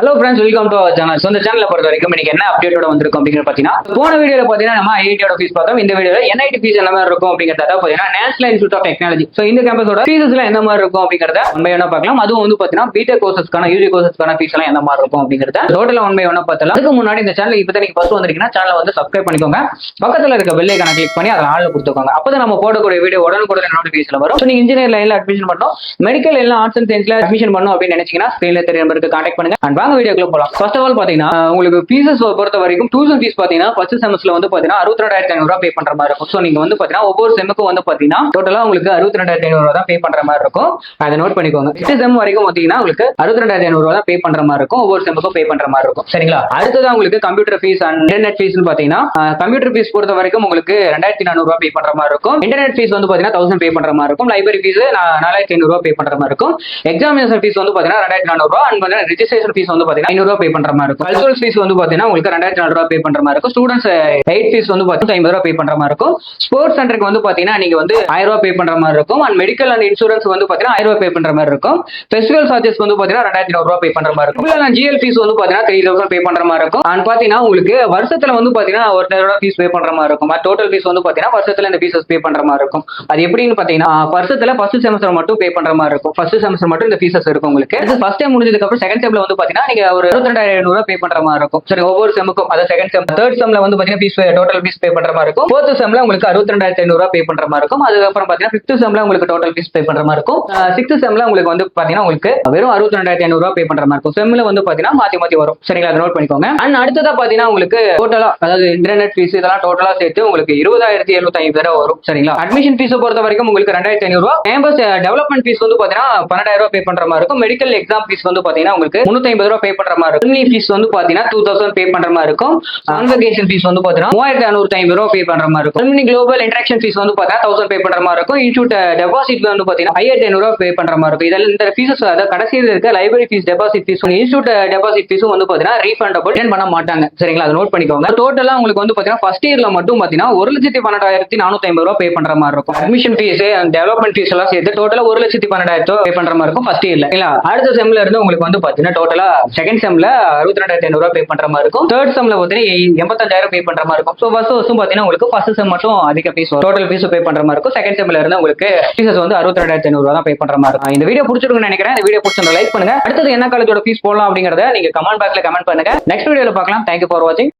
Hello friends, welcome to our channel. இந்த சேனலை பொறுத்த வரைக்கும் இன்னைக்கு என்ன அப்டேட்டோட வந்திருக்கும் அப்படிங்கிறது பார்த்தீங்கன்னா, போன வீடியோல பார்த்தீங்கன்னா நம்ம ஐஐடியோட ஃபீஸ் பார்த்தோம். இந்த வீடியோல என்ஐடி ஃபீஸ் என்ன மாதிரி இருக்கும் அப்படிங்கிறத பார்த்தீங்கன்னா நேஷனல் இன்ஸ்டியூட் ஆஃப் டெக்னாலஜி. இந்த கேம்பஸோட ஃபீஸஸ் எல்லாம் எந்த மாதிரி இருக்கும் அப்படிங்கிறத ஒன் பை ஒன்னா பார்க்கலாம். அதுவும் வந்து பார்த்தீங்கன்னா பிடெக் கோர்சஸ்க்கான யூஜி கோர்சஸ்க்கான ஃபீஸ் எல்லாம் எந்த மாதிரி இருக்கும் அப்படிங்கிறத டோட்டலா ஒன் பை ஒன்னா பார்த்தலாம். அதுக்கு முன்னாடி இந்த சேனல் இப்போ நீங்க ஃபர்ஸ்ட் வந்திருக்கீங்கன்னா சேனலை வந்து சப்ஸ்கிரைப் பண்ணிக்கோங்க. பக்கத்தில் இருக்க பெல் ஐகானை கிளிக் பண்ணி அதில் ஆள்ல கொடுத்துக்கோங்க. அப்பதான் நம்ம போடக்கூடிய வீடியோ உடனுக்குடன் நோட்டிஃபிகேஷன் வரும். நீங்க இன்ஜினியர் லைன்ல அட்மிஷன் பண்ணோம், மெடிக்கல் இல்ல ஆர்ட்ஸ் அண்ட் சயின்ஸ்ல அட்மிஷன் பண்ணணும் அப்படின்னு நினைச்சீங்கன்னா ஸ்கிரீன்ல தெரிய நம்பருக்கு கான்டாக்ட் பண்ணுங்க. அண்ட் வாங்க வீடியோக்குள்ள போலாம். ஃபர்ஸ்ட் ஆஃப் ஆல் பாத்தீங்கன்னா உங்களுக்கு ஃபீஸஸ் பொறுத்த வரைக்கும் டியூஷன் ஃபீஸ் பாத்தீங்கன்னா ஃபர்ஸ்ட் செமஸ்டர்ல வந்து பாத்தீங்கன்னா 62,500 ரூபாய் பே பண்ற மாதிரி இருக்கும். சோ நீங்க வந்து பாத்தீங்கன்னா ஒவ்வொரு செமுக்கும் வந்து பாத்தீங்கன்னா டோட்டலா உங்களுக்கு 62,500 ரூபாய் தான் பே பண்ற மாதிரி இருக்கும். அதை நோட் பண்ணிக்கோங்க. ஃபர்ஸ்ட் செம் வரைக்கும் பாத்தீங்கன்னா உங்களுக்கு 62,500 ரூபாய் தான் பே பண்ற மாதிரி இருக்கும். ஒவ்வொரு செமுக்கும் பே பண்ற மாதிரி இருக்கும். சரிங்களா? அடுத்தது உங்களுக்கு computer fees and internet fees பாத்தீங்கன்னா கம்ப்யூட்டர் ஃபீஸ் பொறுத்த வரைக்கும் உங்களுக்கு 2,400 ரூபாய் பே பண்ற மாதிரி இருக்கும். இன்டர்நெட் ஃபீஸ் வந்து பாத்தீங்கன்னா 1000 பே பண்ற மாதிரி இருக்கும். லைப்ரரி ஃபீஸ் 4,500 ரூபாய் பே பண்ற மாதிரி இருக்கும். எக்ஸாமினேஷன் ஃபீஸ் வந்து பாத்தீங்கன்னா 2,400 ரூபாய் அண்ட் ரெஜிஸ்ட்ரேஷன் ஃபீஸ் வந்து பாத்தீங்கன்னா 500 ரூபாய் பே பண்ற மாதிரி இருக்கும். கல்ச்சுரல் ஃபீஸ் வந்து பாத்தீங்கன்னா உங்களுக்கு 2,400 ரூபாய் பே பண்ற மாதிரி இருக்கும். ஸ்டூடெண்ட்ஸ் எய்ட் ஃபீஸ் வந்து பாத்தீங்கன்னா 50 ரூபாய் பே பண்ற மாதிரி இருக்கும். ஸ்போர்ட்ஸ் சென்டருக்கு வந்து பாத்தீங்கன்னா நீங்க வந்து 1000 ரூபாய் பே பண்ற மாதிரி இருக்கும். அண்ட் மெடிக்கல் அண்ட் இன்சூரன்ஸ் வந்து பாத்தீங்கன்னா 1000 ரூபாய் பே பண்ற மாதிரி இருக்கும். ஃபெஸ்டிவல் சார்ஜஸ் வந்து பாத்தீங்கன்னா 2,400 ரூபாய் பே பண்ற மாதிரி இருக்கும். ஜிஎல் ஃபீஸ் வந்து பாத்தீங்கன்னா 3,000 பே பண்ற மாதிரி இருக்கும். அண்ட் பாத்தீங்கன்னா உங்களுக்கு வருஷத்துல வந்து பாத்தீங்கன்னா 1,000 ஃபீஸ் பே பண்ற மாதிரி இருக்கும். டோட்டல் ஃபீஸ் வந்து பாத்தீங்கன்னா வருஷத்துல இந்த ஃபீஸஸ் பே பண்ற மாதிரி இருக்கும். அது எப்படின்னு பாத்தீங்கன்னா வருஷத்துல ஃபர்ஸ்ட் செமஸ்டர் மட்டும் பே பண்ற மாதிரி இருக்கும். ஃபர்ஸ்ட் செமஸ்டர் மட்டும் இந்த ஃபீஸஸ் இருக்கும் உங்களுக்கு. ஃபர்ஸ்ட் டைம் முடிஞ்சதுக்கு அப்புறம் செகண்ட் செம்ல வந்து பாத்தீங்கன்னா நீங்க ஒரு 62,500 ரூபாய் பே பண்ற மாதிரி இருக்கும். சரி, ஒவ்வொரு செமுக்கும் அதாவது செகண்ட் செம் தேர்ட் செம்ல வந்து பாத்தீங்கன்னா ஃபீஸ் டோட்டல் ஃபீஸ் பே பண்ற மாதிரி இருக்கும். ஃபோர்த் செம்ல உங்களுக்கு 62,500 ரூபாய் பே பண்ற மாதிரி இருக்கும். அதுக்கப்புறம் பாத்தீங்கன்னா ஃபிஃப்த் செம்ல உங்களுக்கு டோட்டல் ஃபீஸ் பே பண்ற மாதிரி இருக்கும். சிக்ஸ்த் செம்ல உங்களுக்கு வந்து பாத்தீங்கன்னா உங்களுக்கு வெறும் 62,500 ரூபாய் பே பண்ற மாதிரி இருக்கும். செம்ல வந்து பாத்தீங்கன்னா மாத்தி மாத்தி வரும். சரிங்களா? அதை நோட் பண்ணிக்கோங்க. அண்ட் அடுத்ததா பாத்தீங்கன்னா உங்களுக்கு டோட்டலா அதாவது இன்டர்நெட் ஃபீஸ் இதெல்லாம் டோட்டலா சேர்த்து உங்களுக்கு 20,750 ரூபாய் வரும். சரிங்களா? அட்மிஷன் ஃபீஸ் பொறுத்த வரைக்கும் உங்களுக்கு 2,500 ரூபாய். கேம்பஸ் டெவலப்மெண்ட் ஃபீஸ் வந்து பாத்தீங்கன்னா 12,000 ரூபாய் பே பண்ற மாதிரி இருக்கும். மெடிக்கல் எக்ஸாம் ஃபீஸ் வந்து பாத்தீங்கன்னா உங்களுக்கு 350 ரூபாய் பே பண்ற மாதிரி இருக்கும். ஃபீஸ் வந்து பாத்தீங்கன்னா 2,000 பே பண்ற மாதிரி இருக்கும். கான்வகேஷன் ஃபீஸ் வந்து பாத்தீங்கன்னா 3,650 ரூபாய் பே பண்ற மாதிரி இருக்கும். குளோபல் இன்டராக்ஷன் ஃபீஸ் வந்து பாத்தீங்கன்னா 1,000 பே பண்ற மாதிரி இருக்கும். இன்ஸ்டியூட் டெபாசிட் வந்து பாத்தீங்கன்னா 5,500 ரூபாய் பே பண்ற மாதிரி இருக்கும். இதெல்லாம் இந்த ஃபீஸஸ் அதாவது கடைசியில் இருக்க library fees deposit fees institute deposit ஃபீஸும் வந்து பாத்தீங்கன்னா ரீஃபண்டபிள் பண்ண மாட்டாங்க. சரிங்களா? அதை நோட் பண்ணிக்கோங்க. டோட்டலா உங்களுக்கு வந்து பாத்தீங்கன்னா ஃபர்ஸ்ட் இயர்ல மட்டும் பாத்தீங்கன்னா 1,12,450 ரூபாய் பே பண்ற மாதிரி இருக்கும். Admission fees and development fees எல்லாம் சேர்த்து டோட்டலா 1,12,000 பே பண்ற மாதிரி இருக்கும் ஃபர்ஸ்ட் இயர்ல. இல்ல அடுத்த செம்ல இருந்து உங்களுக்கு வந்து பாத்தீங்கன்னா டோட்டலா செகண்ட் செம்ல 62,500 ரூபாய் பே பண்ற மாதிரி இருக்கும். தேர்ட் செம்ல பாத்தீங்கன்னா 85,000 பே பண்ற மாதிரி இருக்கும். ஃபர்ஸ்ட் வருஷம் பாத்தீங்கன்னா உங்களுக்கு ஃபர்ஸ்ட் செம் மட்டும் அதிக ஃபீஸ் டோட்டல் ஃபீஸ் பே பண்ற மாதிரி இருக்கும். செகண்ட் செம்ல இருந்து உங்களுக்கு ஃபீஸஸ் வந்து 62,500 ரூபாய் தான் பே பண்ற மாதிரி இருக்கும். இந்த வீடியோ பிடிச்சிருக்குன்னு நினைக்கிறேன். இந்த வீடியோ பிடிச்சிருந்தா லைக் பண்ணுங்க. அடுத்தது என்ன காலேஜோட ஃபீஸ் போடலாம் அப்படிங்கறத நீங்க கமெண்ட் பாக்ஸ்ல கமெண்ட் பண்ணுங்க. நெக்ஸ்ட் வீடியோல பார்க்கலாம். தேங்க்யூ ஃபார் வாட்சிங்.